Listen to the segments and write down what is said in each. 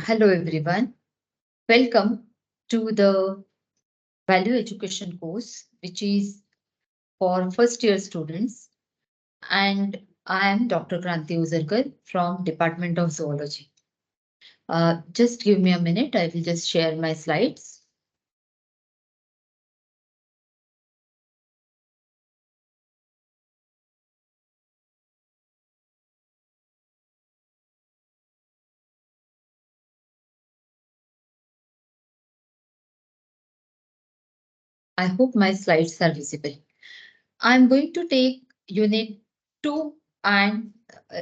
Hello everyone. Welcome to the Value Education course, which is for first year students. And I am Dr. Kranti Ozarkar from Department of Zoology. Just give me a minute. I will just share my slides. I hope my slides are visible. I'm going to take unit 2 and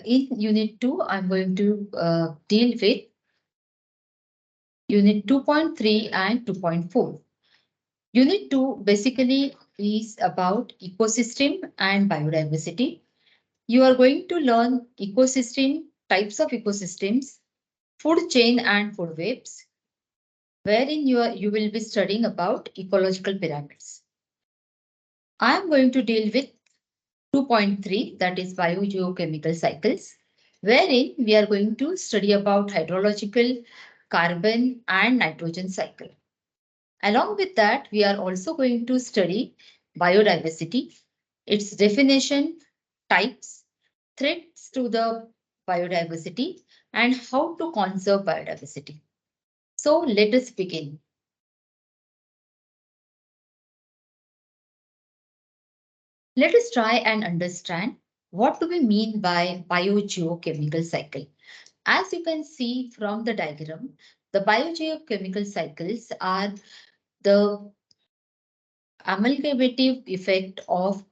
in unit 2, I'm going to deal with unit 2.3 and 2.4. Unit 2 basically is about ecosystem and biodiversity. You are going to learn ecosystem, types of ecosystems, food chain and food webs, wherein you will be studying about ecological pyramids. I am going to deal with 2.3, that is biogeochemical cycles, wherein we are going to study about hydrological, carbon and nitrogen cycle. Along with that, we are also going to study biodiversity, its definition, types, threats to the biodiversity, and how to conserve biodiversity. So let us begin. Let us try and understand what do we mean by biogeochemical cycle. As you can see from the diagram, the biogeochemical cycles are the amalgamative effect of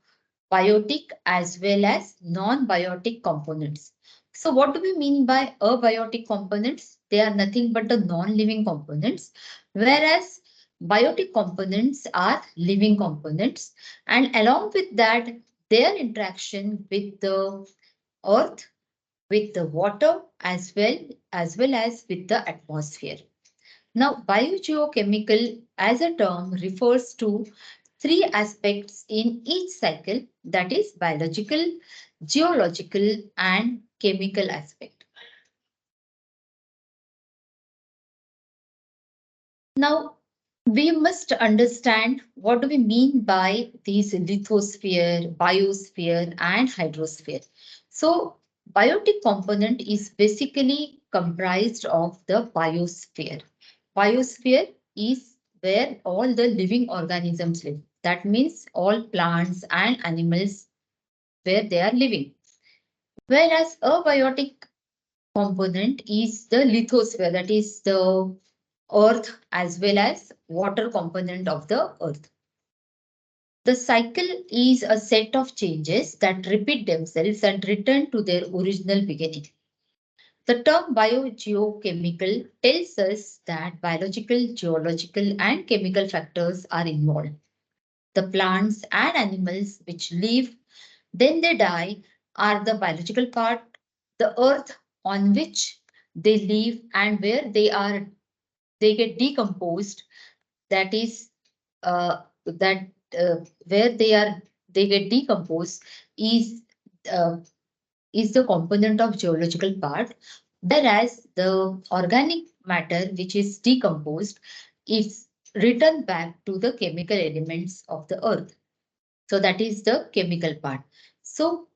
biotic as well as non-biotic components. So what do we mean by abiotic components? They are nothing but the non-living components, whereas biotic components are living components. And along with that, their interaction with the earth, with the water, as well as with the atmosphere. Now, biogeochemical as a term refers to three aspects in each cycle, that is biological, geological and chemical aspect. Now, we must understand what do we mean by these lithosphere, biosphere and hydrosphere. So, biotic component is basically comprised of the biosphere. Biosphere is where all the living organisms live. That means all plants and animals where they are living. Whereas abiotic component is the lithosphere, that is the earth as well as water component of the earth. The cycle is a set of changes that repeat themselves and return to their original beginning. The term biogeochemical tells us that biological, geological, and chemical factors are involved. The plants and animals which live, then they die, are the biological part. The earth on which they live and where they get decomposed, that is that where they get decomposed is uh, is the component of geological part, whereas the organic matter which is decomposed is returned back to the chemical elements of the earth. So that is the chemical part. So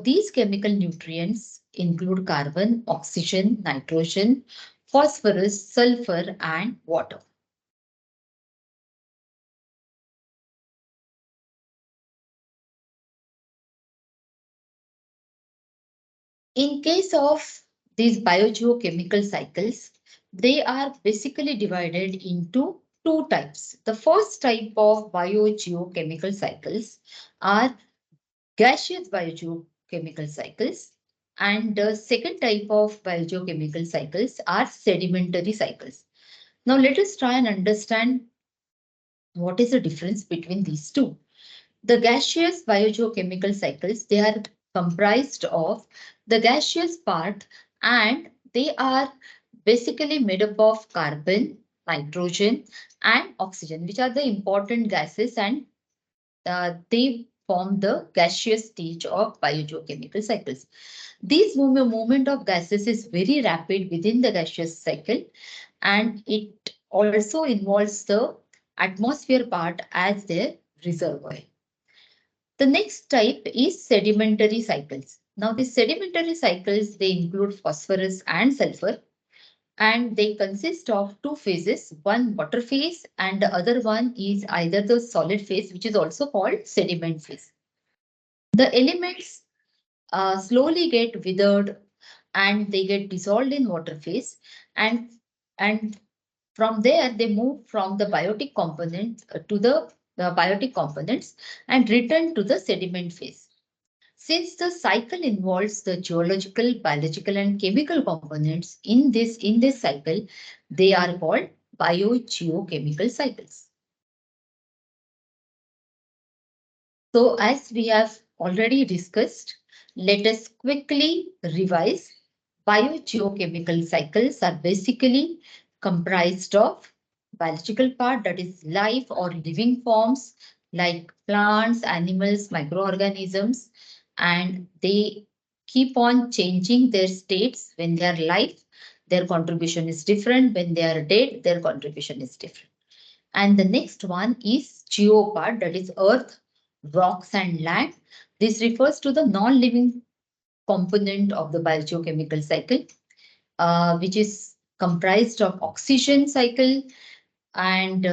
these chemical nutrients include carbon, oxygen, nitrogen, phosphorus, sulfur, and water. In case of these biogeochemical cycles, they are basically divided into two types. The first type of biogeochemical cycles are gaseous biogeochemical cycles, and the second type of biogeochemical cycles are sedimentary cycles. Now let us try and understand what is the difference between these two. The gaseous biogeochemical cycles, they are comprised of the gaseous part, and they are basically made up of carbon, nitrogen and oxygen, which are the important gases, and they form the gaseous stage of biogeochemical cycles. This movement of gases is very rapid within the gaseous cycle, and it also involves the atmosphere part as their reservoir. The next type is sedimentary cycles. Now, the sedimentary cycles, they include phosphorus and sulfur, and they consist of two phases, one water phase and the other one is either the solid phase, which is also called sediment phase. The elements slowly get withered and they get dissolved in water phase, and and from there they move from the biotic component to the biotic components and return to the sediment phase. Since the cycle involves the geological, biological, and chemical components in this cycle, they are called biogeochemical cycles. So as we have already discussed, let us quickly revise. Biogeochemical cycles are basically comprised of biological part, that is life or living forms like plants, animals, microorganisms, and they keep on changing their states. When they are alive, their contribution is different. When they are dead, their contribution is different. And the next one is geo part, that is earth, rocks, and land. This refers to the non-living component of the biogeochemical cycle, which is comprised of oxygen cycle and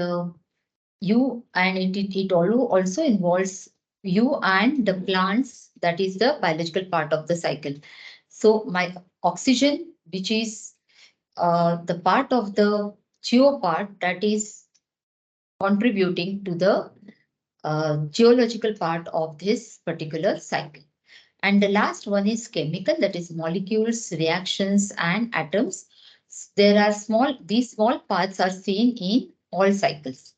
you, and it also involves you and the plants, that is the biological part of the cycle. So my oxygen, which is the part of the geo part that is contributing to the geological part of this particular cycle. And the last one is chemical, that is molecules, reactions, and atoms. There are these small parts are seen in all cycles.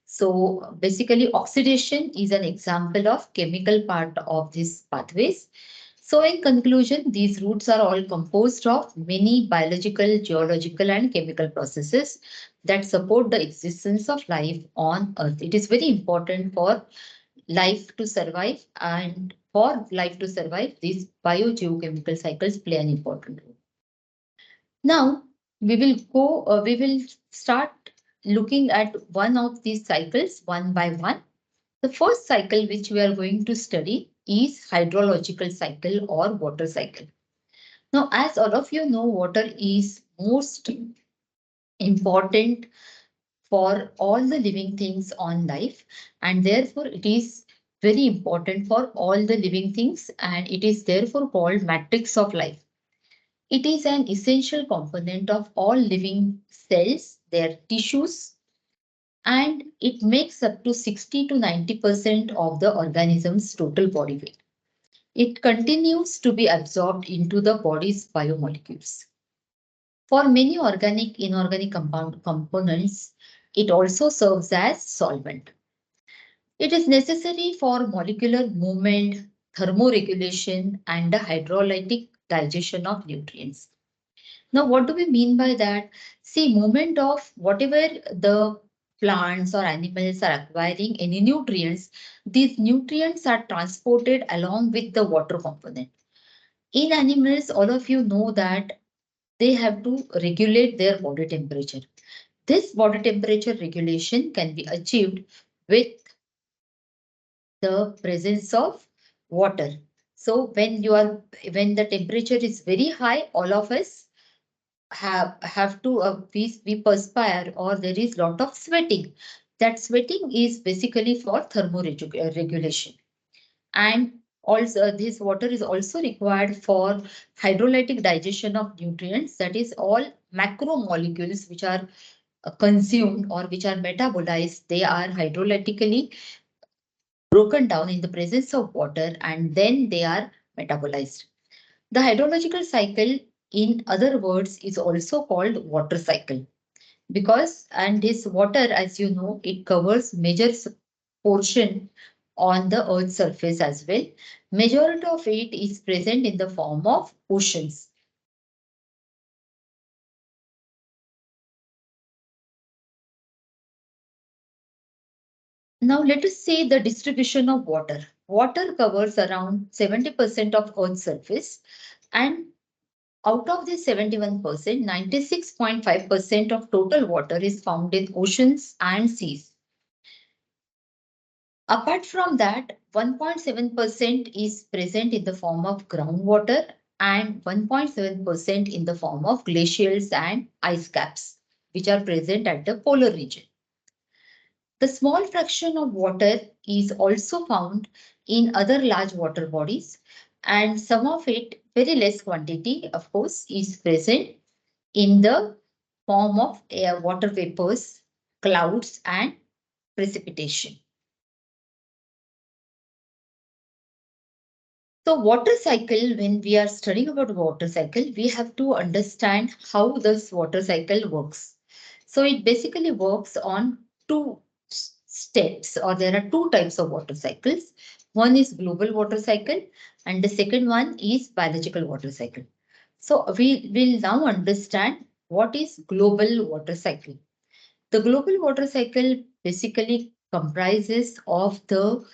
So basically oxidation is an example of chemical part of these pathways. So in conclusion, these roots are all composed of many biological, geological, and chemical processes that support the existence of life on Earth. It is very important for life to survive, and for life to survive, these biogeochemical cycles play an important role. Now, we will start looking at one of these cycles one by one. The first cycle which we are going to study is hydrological cycle or water cycle. Now, as all of you know, water is most important for all the living things on life, and therefore it is very important for all the living things, and it is therefore called matrix of life. It is an essential component of all living cells, their tissues, and it makes up to 60 to 90% of the organism's total body weight. It continues to be absorbed into the body's biomolecules. For many organic, inorganic components, it also serves as solvent. It is necessary for molecular movement, thermoregulation, and the hydrolytic digestion of nutrients. Now, what do we mean by that? See, movement of whatever the plants or animals are acquiring any nutrients, these nutrients are transported along with the water component. In animals, all of you know that they have to regulate their body temperature. This body temperature regulation can be achieved with the presence of water. So when the temperature is very high, all of us have to we perspire, or there is lot of sweating. That sweating is basically for thermoregulation. And also this water is also required for hydrolytic digestion of nutrients, that is all macromolecules which are consumed or which are metabolized. They are hydrolytically broken down in the presence of water and then they are metabolized. The hydrological cycle, in other words, is also called water cycle because, and this water, as you know, it covers major portion on the earth's surface as well. Majority of it is present in the form of oceans. Now let us say the distribution of water. water covers around 70% of Earth's surface, and out of this 71%, 96.5% of total water is found in oceans and seas. Apart from that, 1.7% is present in the form of groundwater and 1.7% in the form of glaciers and ice caps, which are present at the polar region. The small fraction of water is also found in other large water bodies, and some of it, very less quantity, of course, is present in the form of air, water vapors, clouds, and precipitation. So water cycle, when we are studying about water cycle, we have to understand how this water cycle works. So it basically works on two steps, or there are two types of water cycles. One is global water cycle and the second one is biological water cycle. So we will now understand what is global water cycle. The global water cycle basically comprises of the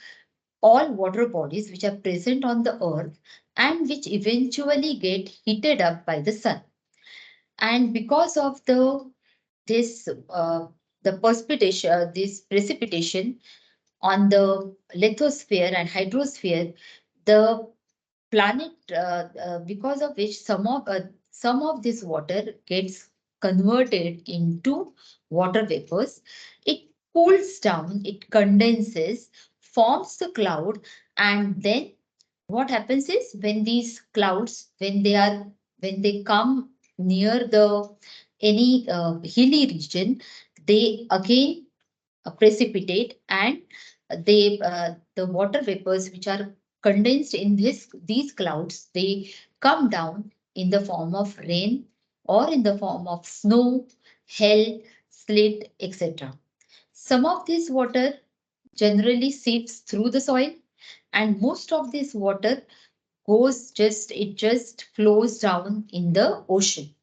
all water bodies which are present on the earth and which eventually get heated up by the sun. And because of this the precipitation, this precipitation on the lithosphere and hydrosphere, the planet, because of which some of this water gets converted into water vapors. It cools down, it condenses, forms the cloud, and then what happens is when these clouds, when they come near the any hilly region, they again precipitate, and the water vapors which are condensed in these clouds, they come down in the form of rain or in the form of snow, hail, sleet, etc. Some of this water generally seeps through the soil, and most of this water it just flows down in the ocean.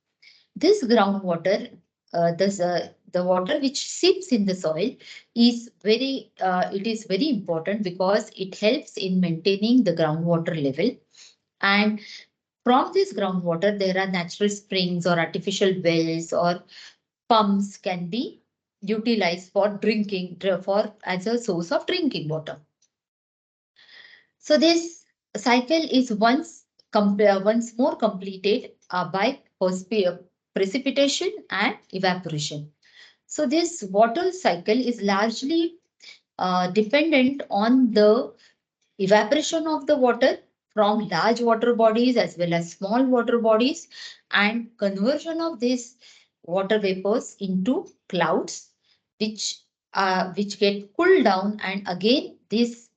This groundwater, the water which seeps in the soil it is very important because it helps in maintaining the groundwater level. And from this groundwater, there are natural springs or artificial wells or pumps can be utilized for drinking, for as a source of drinking water. So this cycle is once more completed by precipitation and evaporation. So this water cycle is largely dependent on the evaporation of the water from large water bodies as well as small water bodies, and conversion of these water vapors into clouds, which which get cooled down, and again this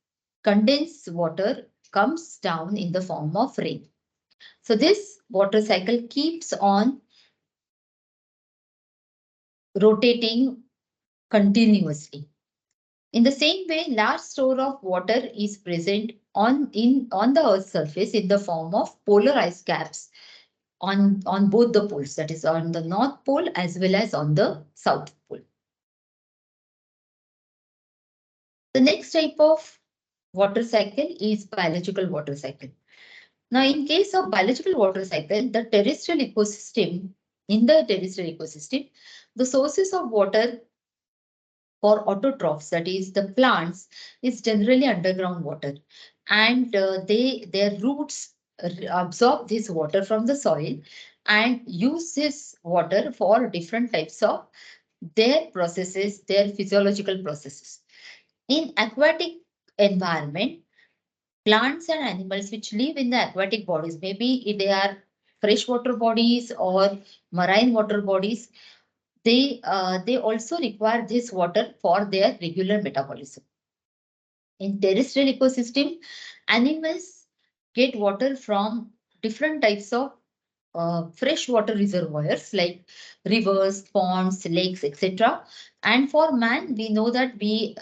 condensed water comes down in the form of rain. So this water cycle keeps on rotating continuously. In the same way, large store of water is present on the Earth's surface in the form of polar ice caps on both the poles, that is on the North Pole as well as on the South Pole. The next type of water cycle is biological water cycle. Now, in case of biological water cycle, in the terrestrial ecosystem, the sources of water for autotrophs, that is the plants, is generally underground water, and their roots absorb this water from the soil and use this water for different types of their processes, their physiological processes. In aquatic environment, plants and animals which live in the aquatic bodies, maybe they are freshwater bodies or marine water bodies, they also require this water for their regular metabolism. In terrestrial ecosystem, animals get water from different types of freshwater reservoirs like rivers, ponds, lakes, etc. And for man, we know that we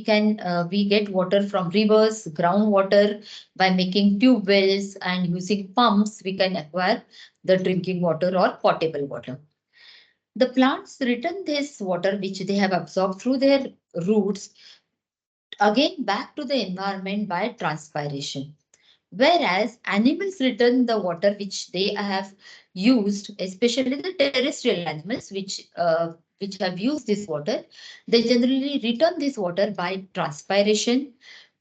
get water from rivers, groundwater, by making tube wells and using pumps. We can acquire the drinking water or potable water. The plants return this water which they have absorbed through their roots again back to the environment by transpiration. Whereas animals return the water which they have used, especially the terrestrial animals which have used this water, they generally return this water by transpiration,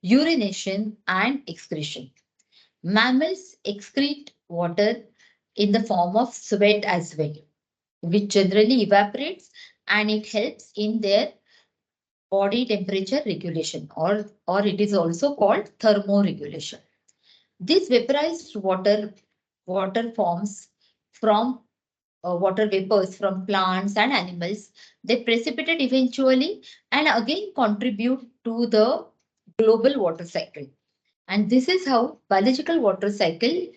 urination, and excretion. Mammals excrete water in the form of sweat as well, which generally evaporates and it helps in their body temperature regulation, or it is also called thermoregulation. This vaporized water forms from water vapors from plants and animals. They precipitate eventually and again contribute to the global water cycle. And this is how biological water cycle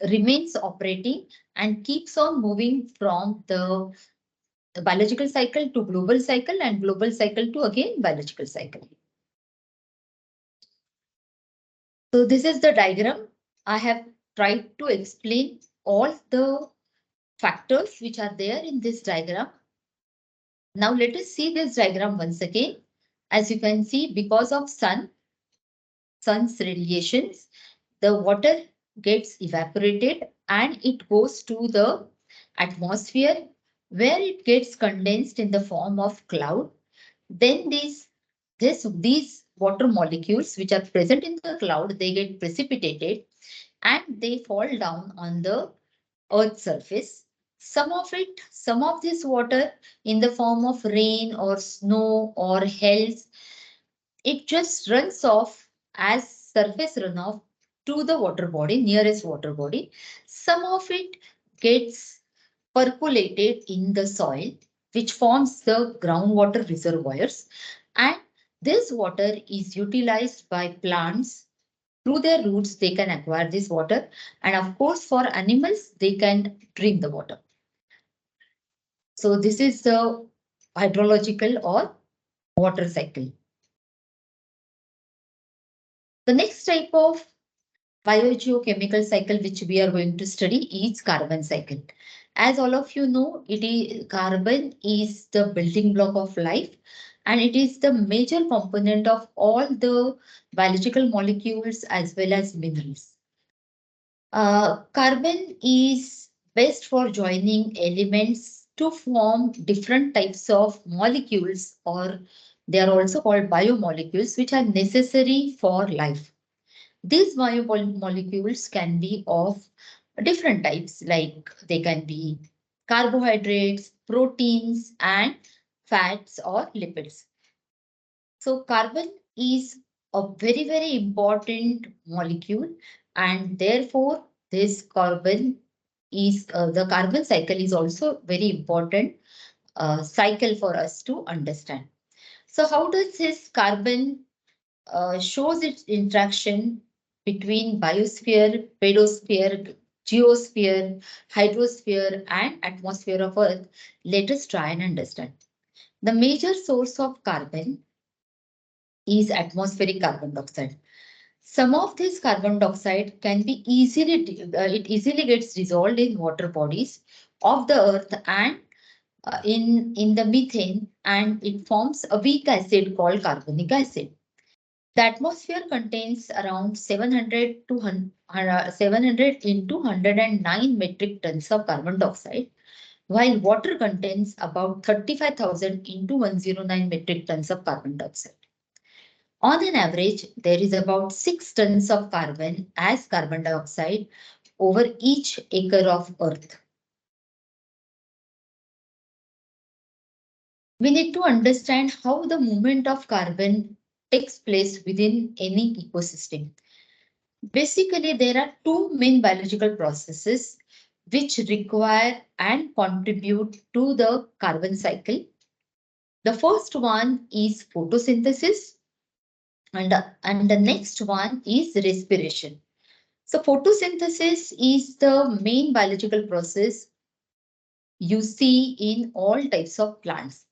remains operating and keeps on moving from the biological cycle to global cycle and global cycle to again biological cycle. So this is the diagram. I have tried to explain all the factors which are there in this diagram. Now let us see this diagram once again. As you can see, because of sun's radiations, the water gets evaporated and it goes to the atmosphere where it gets condensed in the form of cloud. Then these water molecules which are present in the cloud, they get precipitated and they fall down on the Earth's surface. Some of this water in the form of rain or snow or hails, it just runs off as surface runoff to the water body, nearest water body. Some of it gets percolated in the soil, which forms the groundwater reservoirs. And this water is utilized by plants through their roots. They can acquire this water. And of course, for animals, they can drink the water. So this is the hydrological or water cycle. The next type of biogeochemical cycle which we are going to study is carbon cycle. As all of you know, carbon is the building block of life and it is the major component of all the biological molecules as well as minerals. Carbon is best for joining elements to form different types of molecules, or they are also called biomolecules, which are necessary for life. These biomolecules can be of different types, like they can be carbohydrates, proteins, and fats or lipids. So carbon is a very, very important molecule, and therefore this carbon is the carbon cycle is also very important cycle for us to understand. So how does this carbon shows its interaction between biosphere, pedosphere, geosphere, hydrosphere, and atmosphere of Earth? Let us try and understand. The major source of carbon is atmospheric carbon dioxide. Some of this carbon dioxide can be it easily gets dissolved in water bodies of the earth and in the methane, and it forms a weak acid called carbonic acid. The atmosphere contains around 700 into 109 metric tons of carbon dioxide, while water contains about 35,000 into 109 metric tons of carbon dioxide. On an average, there is about 6 tons of carbon as carbon dioxide over each acre of earth. We need to understand how the movement of carbon takes place within any ecosystem. Basically, there are two main biological processes which require and contribute to the carbon cycle. The first one is photosynthesis, and the next one is respiration. So photosynthesis is the main biological process you see in all types of plants.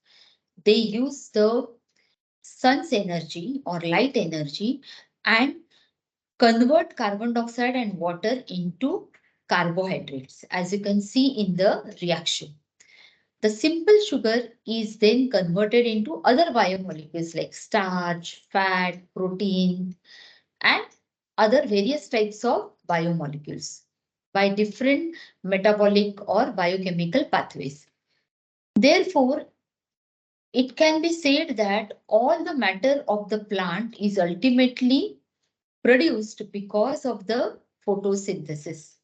They use the sun's energy or light energy and convert carbon dioxide and water into carbohydrates, as you can see in the reaction. The simple sugar is then converted into other biomolecules like starch, fat, protein, and other various types of biomolecules by different metabolic or biochemical pathways. Therefore, it can be said that all the matter of the plant is ultimately produced because of the photosynthesis.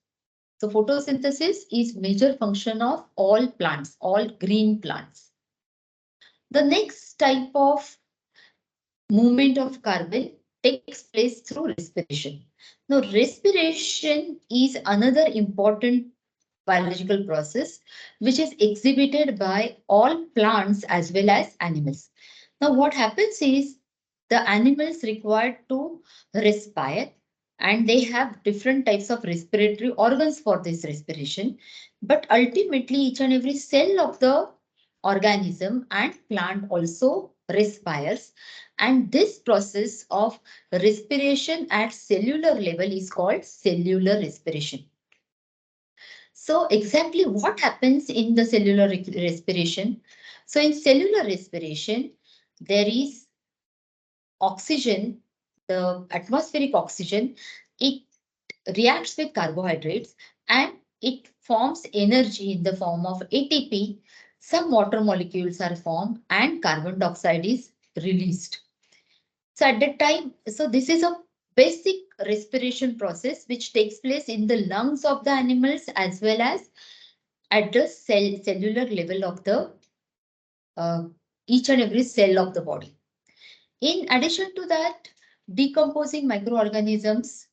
So photosynthesis is major function of all plants, all green plants. The next type of movement of carbon takes place through respiration. Now, respiration is another important biological process which is exhibited by all plants as well as animals. Now, what happens is the animals required to respire and they have different types of respiratory organs for this respiration. But ultimately, each and every cell of the organism and plant also respires. And this process of respiration at cellular level is called cellular respiration. So exactly what happens in the cellular respiration? So in cellular respiration, there is oxygen, the atmospheric oxygen, it reacts with carbohydrates and it forms energy in the form of ATP. Some water molecules are formed and carbon dioxide is released. So at that time, so this is a basic respiration process which takes place in the lungs of the animals as well as at the cellular level of the uh, each and every cell of the body. In addition to that, decomposing microorganisms,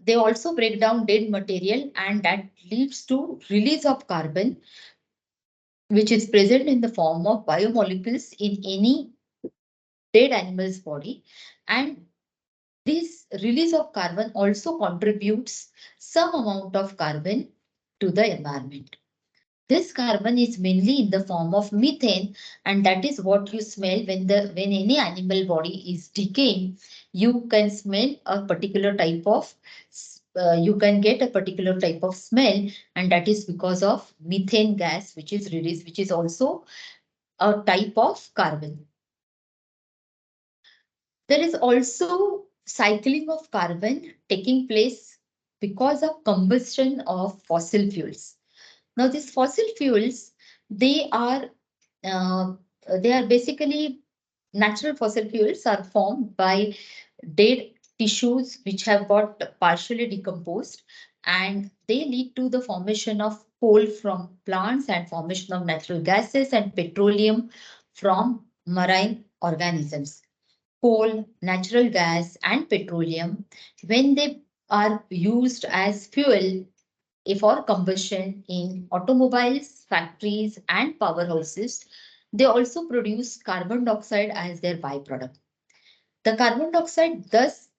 they also break down dead material and that leads to release of carbon, which is present in the form of biomolecules in any dead animal's body. And this release of carbon also contributes some amount of carbon to the environment. This carbon is mainly in the form of methane, and that is what you smell when any animal body is decaying. You can smell a particular type of you can get a particular type of smell, and that is because of methane gas which is released, which is also a type of carbon. There is also cycling of carbon taking place because of combustion of fossil fuels. Now, these fossil fuels, they are uh, they are basically natural fossil fuels are formed by dead tissues which have got partially decomposed and they lead to the formation of coal from plants and formation of natural gases and petroleum from marine organisms. Coal, natural gas, and petroleum, when they are used as fuel for combustion in automobiles, factories, and powerhouses, they also produce carbon dioxide as their byproduct. The carbon dioxide thus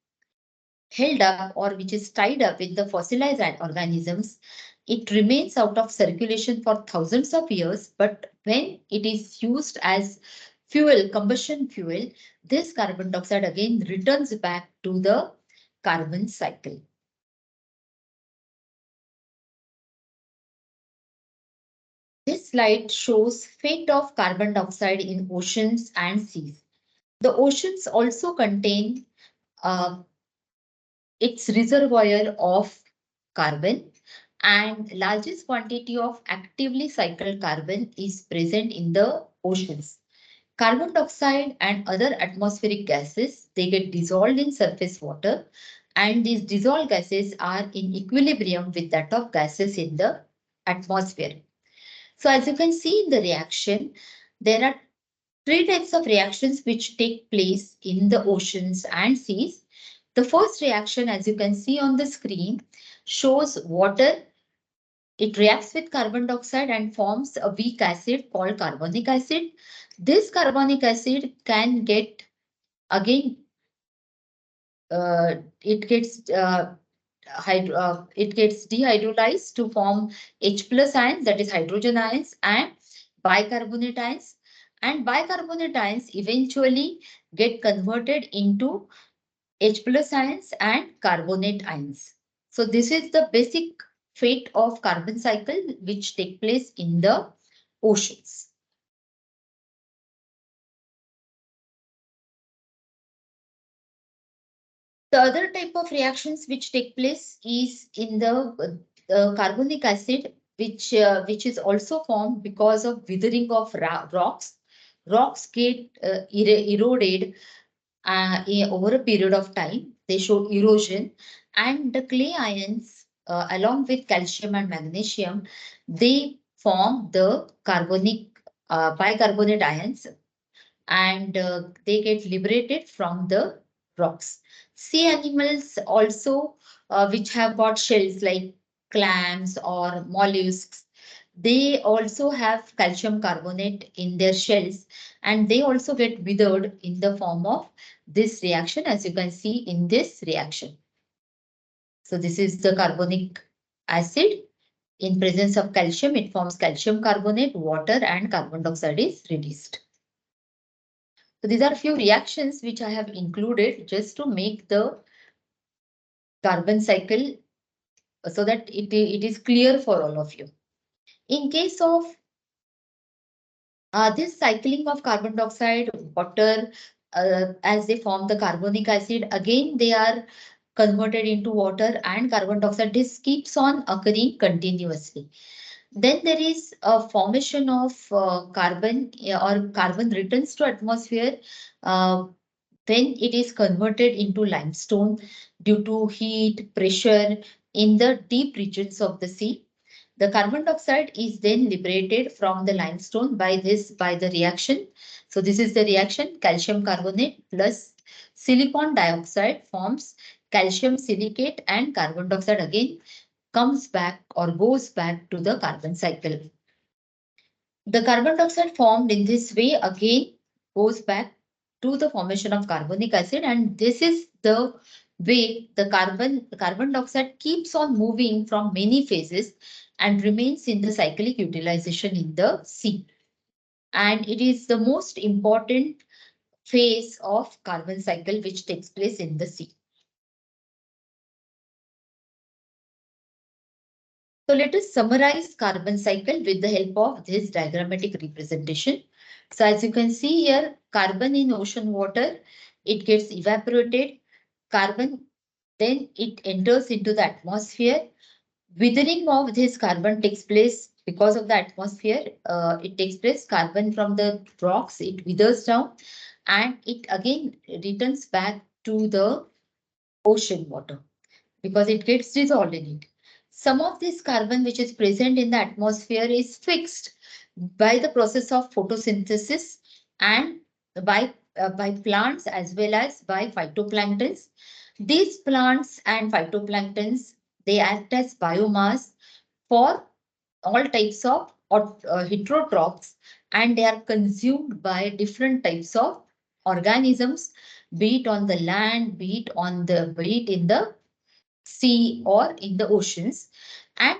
held up or which is tied up with the fossilized organisms, it remains out of circulation for thousands of years, but when it is used as fuel, combustion fuel, this carbon dioxide again returns back to the carbon cycle. This slide shows fate of carbon dioxide in oceans and seas. The oceans also contain uh, its reservoir of carbon and largest quantity of actively cycled carbon is present in the oceans. Carbon dioxide and other atmospheric gases, they get dissolved in surface water and these dissolved gases are in equilibrium with that of gases in the atmosphere. So as you can see in the reaction, there are three types of reactions which take place in the oceans and seas. The first reaction, as you can see on the screen, shows water. It reacts with carbon dioxide and forms a weak acid called carbonic acid. This carbonic acid can get again, it gets it gets dehydrolyzed to form H plus ions, that is hydrogen ions, and bicarbonate ions. And bicarbonate ions eventually get converted into H plus ions and carbonate ions. So this is the basic fate of carbon cycle which take place in the oceans. The other type of reactions which take place is in the carbonic acid, which is also formed because of withering of rocks. Rocks get eroded over a period of time. They show erosion, and the clay ions, along with calcium and magnesium, they form the carbonic bicarbonate ions, and they get liberated from the rocks. Sea animals also, which have got shells like clams or mollusks, they also have calcium carbonate in their shells, and they also get withered in the form of this reaction, as you can see in this reaction. So this is the carbonic acid. In presence of calcium, it forms calcium carbonate, water, and carbon dioxide is released. So these are a few reactions which I have included just to make the carbon cycle so that it is clear for all of you. In case of this cycling of carbon dioxide, water, as they form the carbonic acid, again they are converted into water and carbon dioxide. This keeps on occurring continuously. Then there is a formation of carbon or carbon returns to atmosphere uh, when it is converted into limestone due to heat, pressure in the deep regions of the sea. The carbon dioxide is then liberated from the limestone by the reaction. So this is the reaction. Calcium carbonate plus silicon dioxide forms calcium silicate, and carbon dioxide again comes back or goes back to the carbon cycle. The carbon dioxide formed in this way again goes back to the formation of carbonic acid, and this is the way the carbon dioxide keeps on moving from many phases and remains in the cyclic utilization in the sea. And it is the most important phase of carbon cycle which takes place in the sea. So let us summarize carbon cycle with the help of this diagrammatic representation. So as you can see here, carbon in ocean water, it gets evaporated. Carbon, then it enters into the atmosphere. Withering of this carbon takes place because of the atmosphere. It takes place, carbon from the rocks, it withers down, and it again returns back to the ocean water because it gets dissolved in it. Some of this carbon which is present in the atmosphere is fixed by the process of photosynthesis and by plants as well as by phytoplanktons. These plants and phytoplanktons, they act as biomass for all types of heterotrophs, and they are consumed by different types of organisms, be it on the land, be it in the sea or in the oceans, and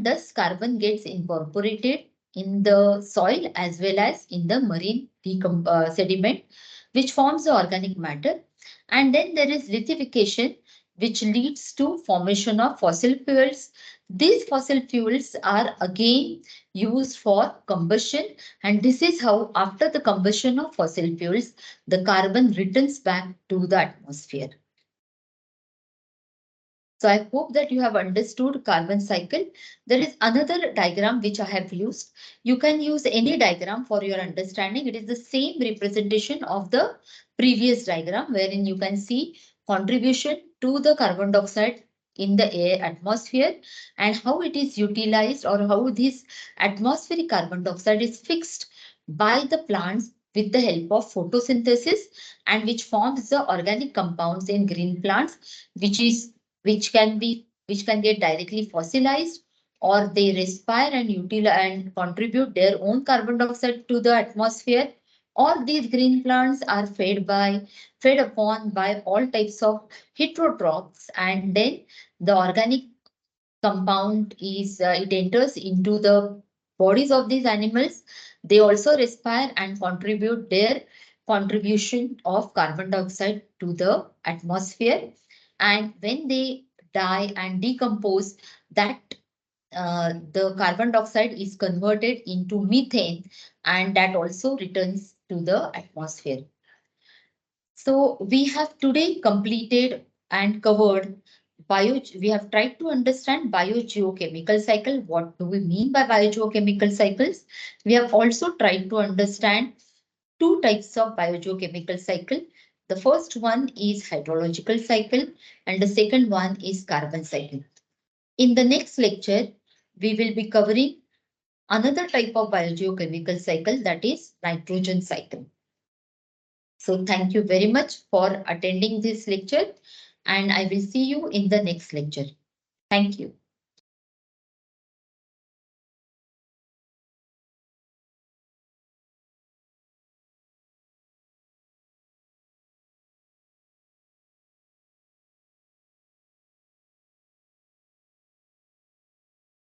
thus carbon gets incorporated in the soil as well as in the marine sediment, which forms the organic matter. And then there is lithification, which leads to formation of fossil fuels. These fossil fuels are again used for combustion, and this is how after the combustion of fossil fuels, the carbon returns back to the atmosphere. So I hope that you have understood carbon cycle. There is another diagram which I have used. You can use any diagram for your understanding. It is the same representation of the previous diagram wherein you can see contribution to the carbon dioxide in the air atmosphere and how it is utilized or how this atmospheric carbon dioxide is fixed by the plants with the help of photosynthesis, and which forms the organic compounds in green plants, which can get directly fossilized, or they respire and utilize and contribute their own carbon dioxide to the atmosphere, or these green plants are fed upon by all types of heterotrophs, and then the organic compound is it enters into the bodies of these animals. They also respire and contribute their contribution of carbon dioxide to the atmosphere. And when they die and decompose, that the carbon dioxide is converted into methane, and that also returns to the atmosphere. So we have today completed and covered we have tried to understand biogeochemical cycle. What do we mean by biogeochemical cycles? We have also tried to understand two types of biogeochemical cycle. The first one is hydrological cycle and the second one is carbon cycle. In the next lecture, we will be covering another type of biogeochemical cycle, that is nitrogen cycle. So thank you very much for attending this lecture, and I will see you in the next lecture. Thank you.